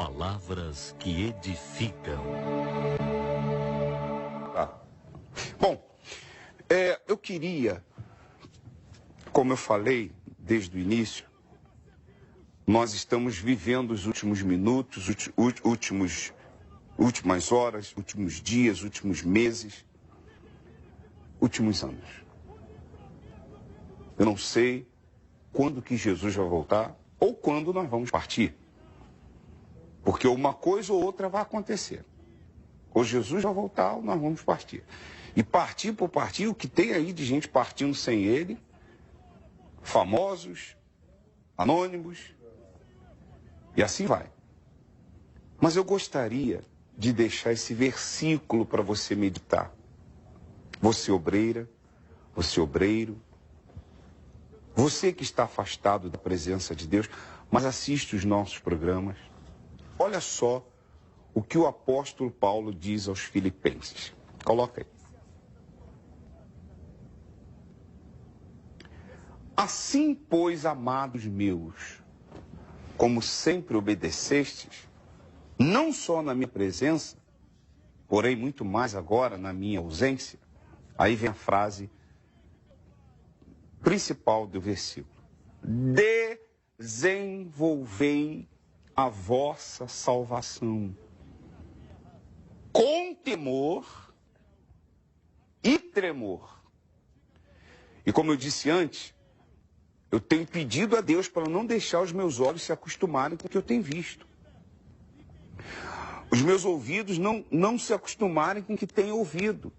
Palavras que edificam. Bom, eu queria, como eu falei desde o início, nós estamos vivendo os últimos minutos, últimas horas, últimos dias, últimos meses, últimos anos. Eu não sei quando que Jesus vai voltar ou quando nós vamos partir. Porque uma coisa ou outra vai acontecer. Ou Jesus vai voltar ou nós vamos partir. E partir por partir, o que tem aí de gente partindo sem ele, famosos, anônimos, e assim vai. Mas eu gostaria de deixar esse versículo para você meditar. Você obreira, você obreiro, você que está afastado da presença de Deus, mas assiste os nossos programas. Olha só o que o apóstolo Paulo diz aos Filipenses. Coloca aí. Assim, pois, amados meus, como sempre obedecestes, não só na minha presença, porém muito mais agora na minha ausência, aí vem a frase principal do versículo. Desenvolvei a vossa salvação com temor e tremor. E como eu disse antes, eu tenho pedido a Deus para não deixar os meus olhos se acostumarem com o que eu tenho visto. Os meus ouvidos não se acostumarem com o que tenho ouvido.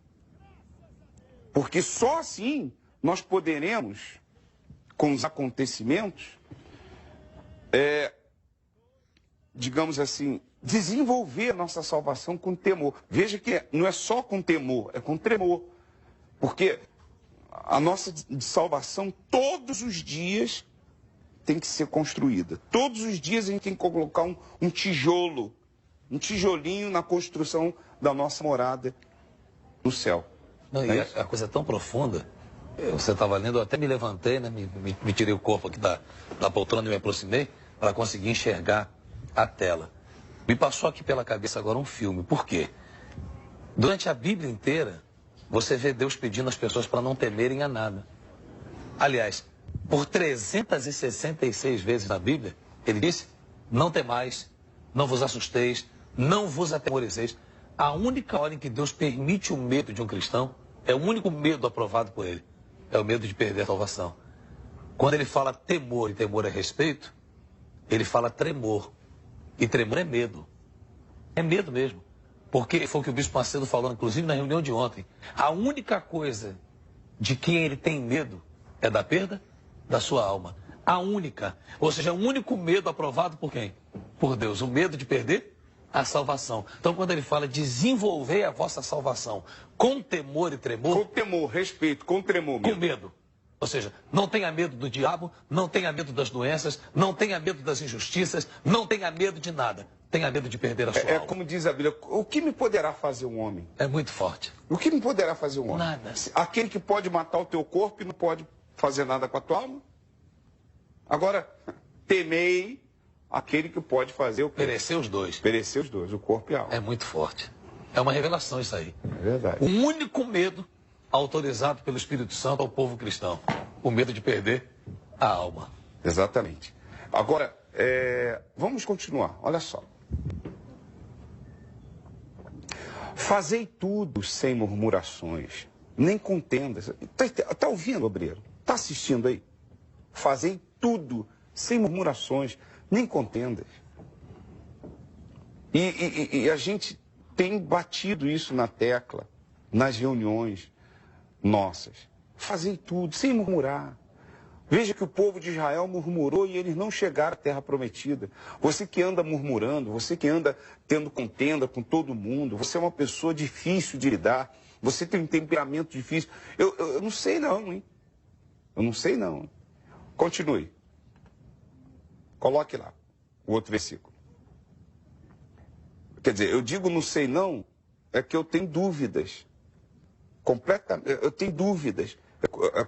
Porque só assim nós poderemos, com os acontecimentos, digamos assim, desenvolver a nossa salvação com temor. Veja que não é só com temor, é com tremor. Porque a nossa salvação todos os dias tem que ser construída. Todos os dias a gente tem que colocar um tijolo, um tijolinho na construção da nossa morada no céu. Não, e a coisa é tão profunda. Você estava lendo, eu até me levantei, né? Me tirei o corpo aqui da poltrona e me aproximei para conseguir enxergar a tela. Me passou aqui pela cabeça agora um filme. Por quê? Durante a Bíblia inteira, você vê Deus pedindo às pessoas para não temerem a nada. Aliás, por 366 vezes na Bíblia, ele disse, não temais, não vos assusteis, não vos atemorizeis. A única hora em que Deus permite o medo de um cristão, é o único medo aprovado por ele, é o medo de perder a salvação. Quando ele fala temor, e temor é respeito, ele fala tremor. E tremor é medo. É medo mesmo. Porque foi o que o Bispo Macedo falou, inclusive na reunião de ontem. A única coisa de quem ele tem medo é da perda da sua alma. A única. Ou seja, o único medo aprovado por quem? Por Deus. O medo de perder a salvação. Então, quando ele fala desenvolver a vossa salvação com temor e tremor... Com temor, respeito, com tremor mesmo. Com medo. Ou seja, não tenha medo do diabo, não tenha medo das doenças, não tenha medo das injustiças, não tenha medo de nada. Tenha medo de perder a sua alma. Como diz a Bíblia, o que me poderá fazer um homem? É muito forte. O que me poderá fazer um homem? Nada. Aquele que pode matar o teu corpo e não pode fazer nada com a tua alma? Agora, temei aquele que pode fazer o quê? Perecer os dois. Perecer os dois, o corpo e a alma. É muito forte. É uma revelação isso aí. É verdade. O único medo autorizado pelo Espírito Santo ao povo cristão. O medo de perder a alma. Exatamente. Agora, vamos continuar. Olha só. Fazei tudo sem murmurações, nem contendas. Está ouvindo, obreiro? Está assistindo aí? Fazei tudo sem murmurações, nem contendas. E a gente tem batido isso na tecla, nas reuniões nossas. Fazei tudo sem murmurar. Veja que o povo de Israel murmurou e eles não chegaram à terra prometida. Você que anda murmurando, você que anda tendo contenda com todo mundo, você é uma pessoa difícil de lidar, você tem um temperamento difícil. Eu não sei não, hein? Eu não sei não. Continue. Coloque lá o outro versículo. Quer dizer, eu digo não sei não, é que eu tenho dúvidas. Completamente, eu tenho dúvidas.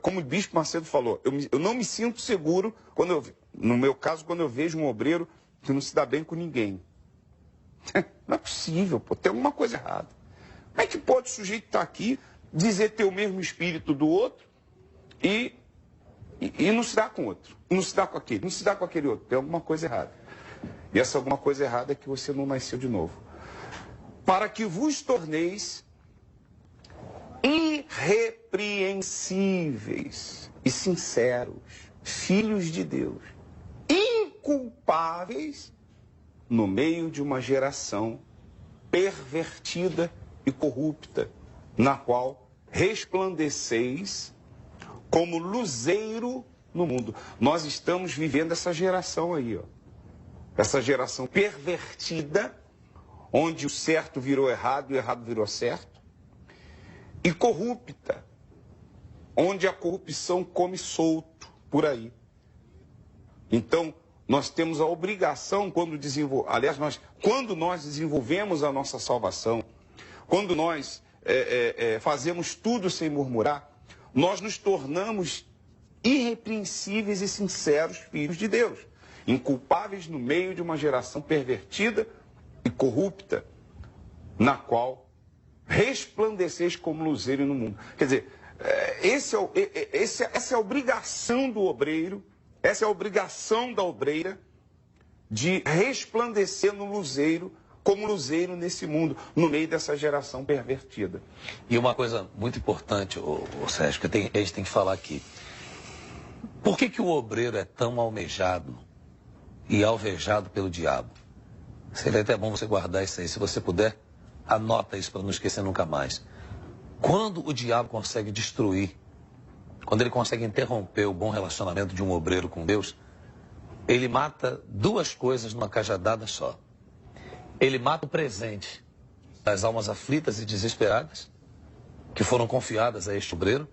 Como o Bispo Macedo falou, eu não me sinto seguro, no meu caso, quando eu vejo um obreiro que não se dá bem com ninguém. Não é possível, pô, tem alguma coisa errada. Como é que pode o sujeito estar aqui, dizer ter o mesmo espírito do outro e não se dá com o outro, não se dá com aquele, não se dá com aquele outro? Tem alguma coisa errada. E essa alguma coisa errada é que você não nasceu de novo. Para que vos torneis irrepreensíveis e sinceros, filhos de Deus, inculpáveis no meio de uma geração pervertida e corrupta, na qual resplandeceis como luzeiro no mundo. Nós estamos vivendo essa geração aí, ó. Essa geração pervertida, onde o certo virou errado e o errado virou certo, e corrupta, onde a corrupção come solto por aí. Então, nós temos a obrigação, quando nós desenvolvemos a nossa salvação, quando nós fazemos tudo sem murmurar, nós nos tornamos irrepreensíveis e sinceros filhos de Deus, inculpáveis no meio de uma geração pervertida e corrupta, na qual resplandeceis como luzeiro no mundo. Quer dizer, essa é a obrigação do obreiro, essa é a obrigação da obreira, de resplandecer no luzeiro, como luzeiro nesse mundo, no meio dessa geração pervertida. E uma coisa muito importante, Sérgio, que a gente tem que falar aqui. Por que o obreiro é tão almejado e alvejado pelo diabo? Seria até bom você guardar isso aí. Se você puder, anota isso para não esquecer nunca mais. Quando o diabo consegue destruir, quando ele consegue interromper o bom relacionamento de um obreiro com Deus, ele mata duas coisas numa cajadada só. Ele mata o presente das almas aflitas e desesperadas, que foram confiadas a este obreiro,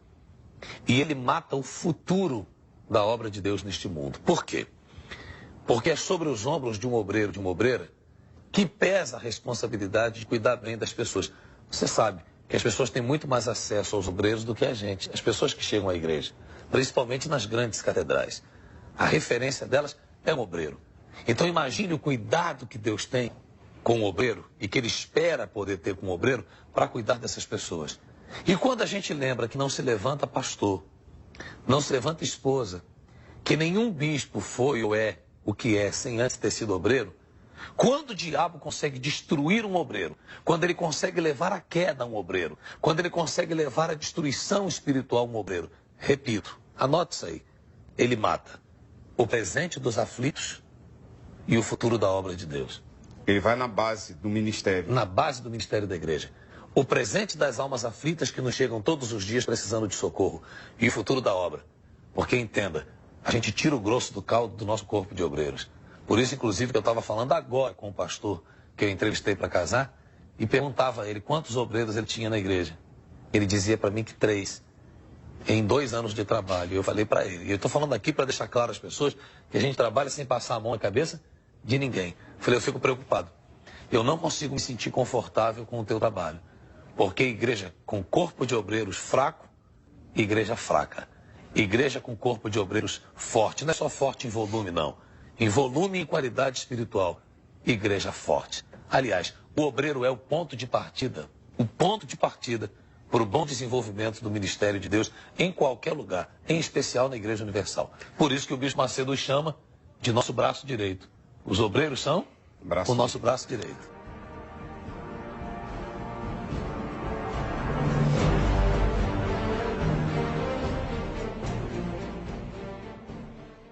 e ele mata o futuro da obra de Deus neste mundo. Por quê? Porque é sobre os ombros de um obreiro, de uma obreira, que pesa a responsabilidade de cuidar bem das pessoas. Você sabe que as pessoas têm muito mais acesso aos obreiros do que a gente, as pessoas que chegam à igreja, principalmente nas grandes catedrais. A referência delas é o obreiro. Então imagine o cuidado que Deus tem com o obreiro e que ele espera poder ter com o obreiro para cuidar dessas pessoas. E quando a gente lembra que não se levanta pastor, não se levanta esposa, que nenhum bispo foi ou é o que é sem antes ter sido obreiro, quando o diabo consegue destruir um obreiro, quando ele consegue levar à queda um obreiro, quando ele consegue levar à destruição espiritual um obreiro, repito, anote isso aí, ele mata o presente dos aflitos e o futuro da obra de Deus. Ele vai na base do ministério. Na base do ministério da igreja. O presente das almas aflitas que nos chegam todos os dias precisando de socorro. E o futuro da obra. Porque, entenda, a gente tira o grosso do caldo do nosso corpo de obreiros. Por isso, inclusive, que eu estava falando agora com o pastor que eu entrevistei para casar e perguntava a ele quantos obreiros ele tinha na igreja. Ele dizia para mim que 3. Em 2 anos de trabalho. Eu falei para ele. E eu estou falando aqui para deixar claro às pessoas que a gente trabalha sem passar a mão na cabeça de ninguém. Eu falei, eu fico preocupado. Eu não consigo me sentir confortável com o teu trabalho. Porque igreja com corpo de obreiros fraco, igreja fraca. Igreja com corpo de obreiros forte. Não é só forte em volume, não. Em volume e em qualidade espiritual. Igreja forte. Aliás, o obreiro é o ponto de partida. O ponto de partida para o bom desenvolvimento do ministério de Deus em qualquer lugar. Em especial na Igreja Universal. Por isso que o Bispo Macedo os chama de nosso braço direito. Os obreiros são o nosso braço direito.